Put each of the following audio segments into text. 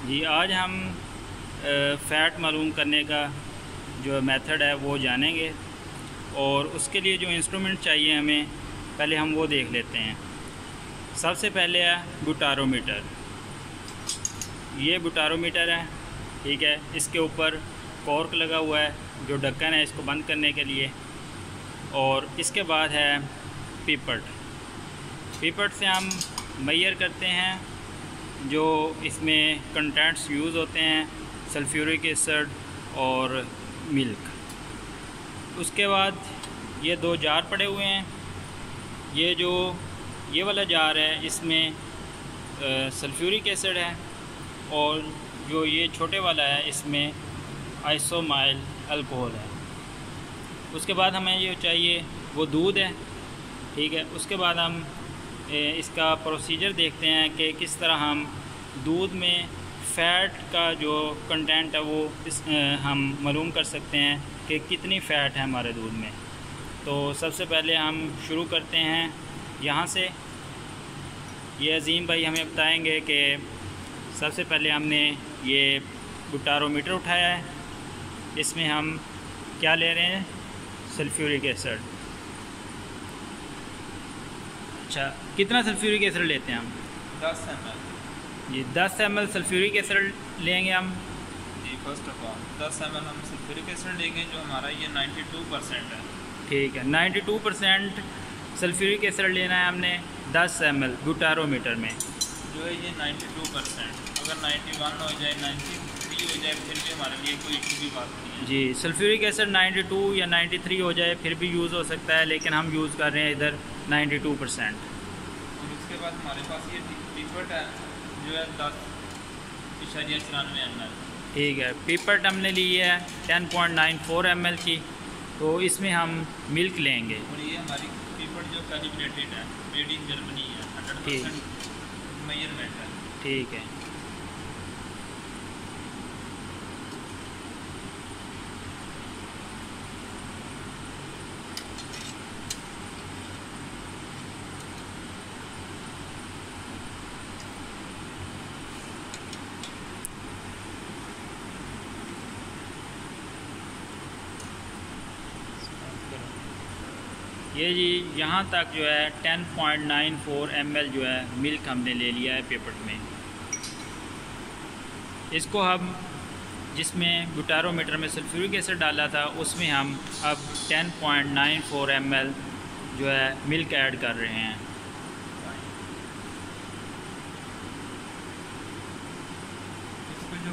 जी, आज हम फ़ैट मालूम करने का जो मेथड है वो जानेंगे और उसके लिए जो इंस्ट्रूमेंट चाहिए हमें पहले हम वो देख लेते हैं। सबसे पहले है बुटारोमीटर। ये बुटारोमीटर है, ठीक है। इसके ऊपर कॉर्क लगा हुआ है जो ढक्कन है इसको बंद करने के लिए। और इसके बाद है पिपट। पिपट से हम मेजर करते हैं जो इसमें कंटेंट्स यूज़ होते हैं, सल्फ्यूरिक एसिड और मिल्क। उसके बाद ये दो जार पड़े हुए हैं। ये वाला जार है, इसमें सल्फ्यूरिक एसिड है और जो ये छोटे वाला है इसमें आइसोमाइल अल्कोहल है। उसके बाद हमें ये चाहिए वो दूध है, ठीक है। उसके बाद हम इसका प्रोसीजर देखते हैं कि किस तरह हम दूध में फ़ैट का जो कंटेंट है वो हम मालूम कर सकते हैं कि कितनी फ़ैट है हमारे दूध में। तो सबसे पहले हम शुरू करते हैं यहाँ से। ये अज़ीम भाई हमें बताएंगे कि सबसे पहले हमने ये बुटारोमीटर उठाया है, इसमें हम क्या ले रहे हैं, सल्फ्यूरिक एसिड। अच्छा, कितना सल्फ्यूरिक एसिड लेते हैं हम? 10 ml। जी, 10 ml सल्फ्यूरिक एसिड लेंगे हम। जी, फर्स्ट ऑफ ऑल 10 ml हम सल्फ्यूरिक एसिड लेंगे जो हमारा ये 92% है। ठीक है, 92% सल्फ्यूरिक एसिड लेना है हमने 10 ml बुटारोमीटर में। जो है ये 92%। अगर 91 हो जाए, 93 हो जाए फिर भी हमारे लिए कोई इशू की बात नहीं है। जी, सल्फ्यूरिक एसिड 92 या 93 हो जाए फिर भी यूज़ हो सकता है, लेकिन हम यूज़ कर रहे हैं इधर 92%। और उसके बाद हमारे पास ये पिपट है जो है 10.94 ml। ठीक है, पिपट हमने ली है 10.94 ml की। तो इसमें हम मिल्क लेंगे। और ये हमारी पिपट जो कैलिब्रेटेड है, मेड इन जर्मनी है, 100% मेजरमेंट है। ठीक है। ये जी यहाँ तक जो है 10.94 ml जो है मिल्क हमने ले लिया है पेपर में। इसको हम जिसमें बुटारोमीटर में सल्फ्यूरिक एसिड डाला था उसमें हम अब 10.94 ml जो है मिल्क ऐड कर रहे हैं।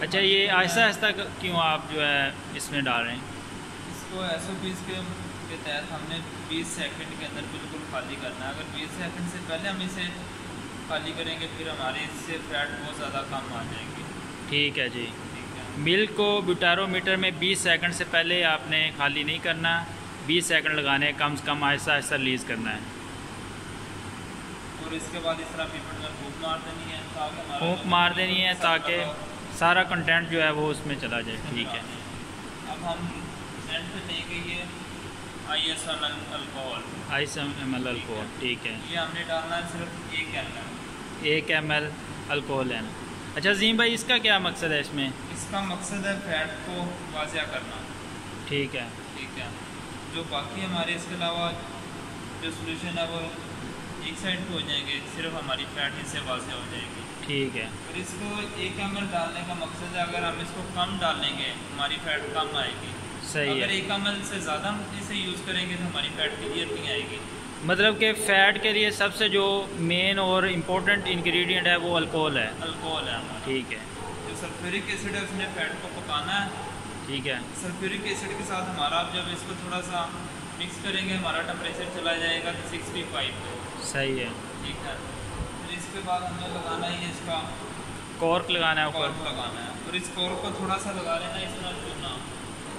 अच्छा, ये आहिस्ता आहिस्ता क्यों आप जो है इसमें डाल रहे हैं? इसको SOPs के तहत हमने 20 सेकंड के अंदर बिल्कुल खाली करना है। अगर 20 सेकंड से पहले हम इसे खाली करेंगे फिर हमारे इससे फैट बहुत ज़्यादा कम आ जाएगी। ठीक है जी। ठीक है। मिल्क को बुटारोमीटर में 20 सेकंड से पहले आपने खाली नहीं करना, 20 सेकंड लगाने, कम से कम आहिस्ता आहिस्ता रिलीज़ करना है। और इसके बाद इस तरह पिपट में फूंक मार देनी है ताकि हमारा फूंक मार देनी है ताकि सारा कंटेंट जो है वो उसमें चला जाए। ठीक है। अब हम सेंट पे देंगे ये ISML अल्कोहल। ISML अल्कोहल, ठीक है। ये हमने डालना है सिर्फ 1 ml। 1 ml अल्कोहल लेना। अच्छा अज़ीम भाई, इसका क्या मकसद है इसमें? इसका मकसद है फैट को वाज़िया करना। ठीक है। ठीक है। जो बाकी हमारे इसके अलावा जो सोल्यूशन है वो एक साइड पे हो जाएंगे, सिर्फ हमारी फैट इससे वाज़िया हो जाएगी। ठीक है। और इसको 1 ml डालने का मकसद है अगर हम इसको कम डालेंगे हमारी फैट कम आएगी। सही अगर है। 1 ml से ज़्यादा हम इसे यूज़ करेंगे तो हमारी फैट क्लियर नहीं आएगी। मतलब कि फ़ैट के लिए सबसे जो मेन और इम्पोर्टेंट इंग्रेडिएंट है वो अल्कोहल है। अल्कोहल है हमारा। ठीक है। जो सल्फ्यूरिक एसिड है उसने फैट को पकाना है। ठीक है। सल्फ्यूरिक एसिड के साथ हमारा अब जब इसको थोड़ा सा मिक्स करेंगे हमारा टेम्परेचर चला जाएगा 65 पे। सही है। ठीक है। फिर इसके बाद हमें लगाना है इसका कॉर्क लगाना है ऊपर। कॉर्क लगाना है और इस कॉर्क को थोड़ा सा लगा लेना इस तरह चूना।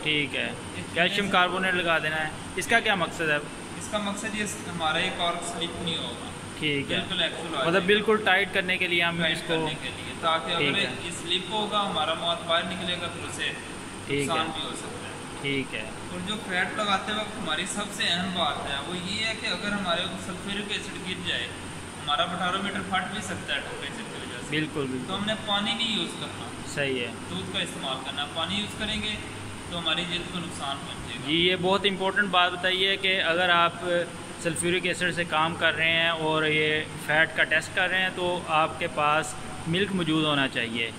ठीक है। कैल्शियम कार्बोनेट लगा देना है। इसका क्या मकसद है? इसका मकसद ये हमारा ये कॉर्क स्लिप नहीं होगा। ठीक है। बिल्कुल एक्चुअल मतलब बिल्कुल टाइट करने के लिए हम टाइट इसको करने के लिए, ताकि अगर ये स्लिप होगा हमारा मौत बाहर निकलेगा फिर उसे नुकसान भी हो सकता है। ठीक है। और जो फैट लगाते वक्त हमारी सबसे अहम बात है वो ये है कि अगर हमारे सल्फ्यूरिक एसिड गिर जाए हमारा बुटारोमीटर फट भी सकता है टेम्परेचर की वजह से। बिल्कुल तो बिल्कुल हमने पानी नहीं यूज़ करना, सही है दूध का इस्तेमाल करना। पानी यूज़ करेंगे तो हमारी जिल्द को नुकसान पहुँचेगा। जी। ये बहुत इंपॉर्टेंट बात बताइए कि अगर आप सल्फ्यूरिक एसिड से काम कर रहे हैं और ये फ़ैट का टेस्ट कर रहे हैं तो आपके पास मिल्क मौजूद होना चाहिए,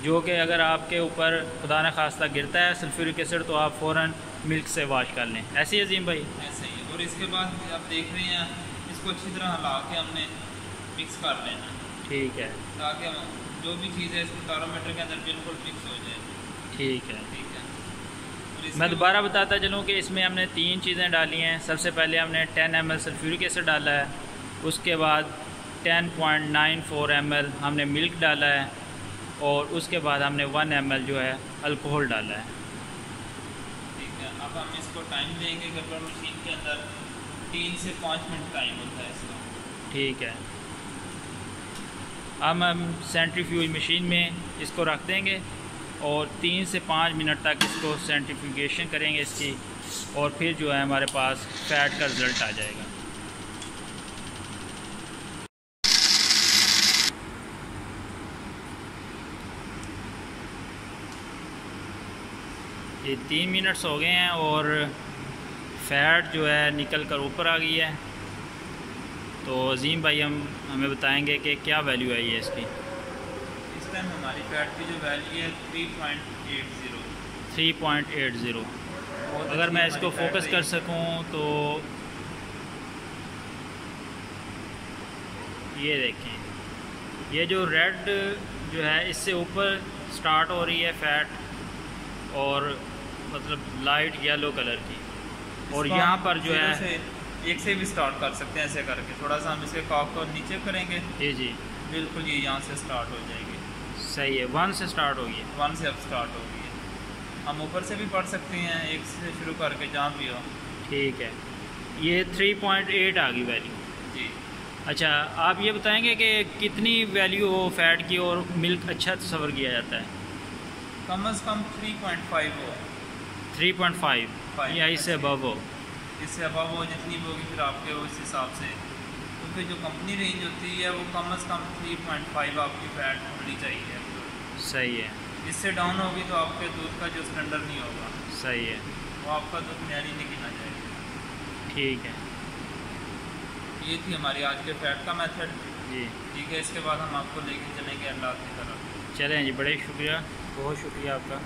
जो कि अगर आपके ऊपर खुदा न खास्ता गिरता है सल्फ्यूरिक एसिड तो आप फ़ौरन मिल्क से वॉश कर लें। ऐसे ही अजीम भाई? ऐसे ही। और इसके बाद आप देख रहे हैं इसको अच्छी तरह हिला के हमने मिक्स कर लेना, ठीक है, ताकि हम जो भी चीज़ है इसको टैरोमीटर के अंदर बिल्कुल मिक्स हो जाए। ठीक है। ठीक है। मैं दोबारा बताता चलूँ कि इसमें हमने 3 चीज़ें डाली हैं। सबसे पहले हमने 10 ml सल्फ्यूरिक एसिड डाला है, उसके बाद 10.94 ml हमने मिल्क डाला है और उसके बाद हमने 1 ml जो है अल्कोहल डाला है। ठीक है। अब हम इसको टाइम देंगे गब्बर मशीन के अंदर 3 से 5 मिनट टाइम होता है इसका। ठीक है। अब हम सेंट्रीफ्यूज मशीन में इसको रख देंगे और 3 से 5 मिनट तक इसको सेंट्रीफ्यूगेशन करेंगे इसकी, और फिर जो है हमारे पास फ़ैट का रिज़ल्ट आ जाएगा। ये 3 मिनट्स हो गए हैं और फ़ैट जो है निकल कर ऊपर आ गई है। तो अजीम भाई हमें बताएंगे कि क्या वैल्यू आई है इसकी। इस टाइम हमारी फैट की जो वैल्यू है 3.80। 3.80। अगर मैं इसको फोकस कर सकूं तो ये देखें, ये जो रेड जो है इससे ऊपर स्टार्ट हो रही है फ़ैट, और मतलब लाइट येलो कलर की, और यहाँ पर जो है एक से भी स्टार्ट कर सकते हैं ऐसे करके। थोड़ा सा हम इसके कॉक को नीचे करेंगे, जी जी बिल्कुल ये यहाँ से स्टार्ट हो जाएगी। सही है, 1 से स्टार्ट होगी है। 1 से अब स्टार्ट हो गई है। हम ऊपर से भी पढ़ सकते हैं, 1 से शुरू करके जहाँ भी हो। ठीक है। ये 3.8 आ गई वैल्यू जी। अच्छा, आप ये बताएंगे कि कितनी वैल्यू हो फ़ैट की और मिल्क अच्छा तस्वर किया जाता है? कम अज़ कम 3.5 हो। 3.5 या इससे अबव हो? इससे अबव हो जितनी भी होगी फिर आपके उस हिसाब से, क्योंकि जो कंपनी रेंज होती है वो कम अज़ कम 3.5 आपकी फ़ैट होनी चाहिए। सही है। इससे डाउन होगी तो आपके दूध का जो स्टैंडर्ड नहीं होगा, सही है, वो आपका दूध नैरी नहीं गिना जाएगा। ठीक है। ये थी हमारी आज के फ़ैट का मेथड जी ठीक है। इसके बाद हम आपको लेके चलेंगे अल्लाह की तरफ। चलें जी, बड़े शुक्रिया, बहुत शुक्रिया आपका।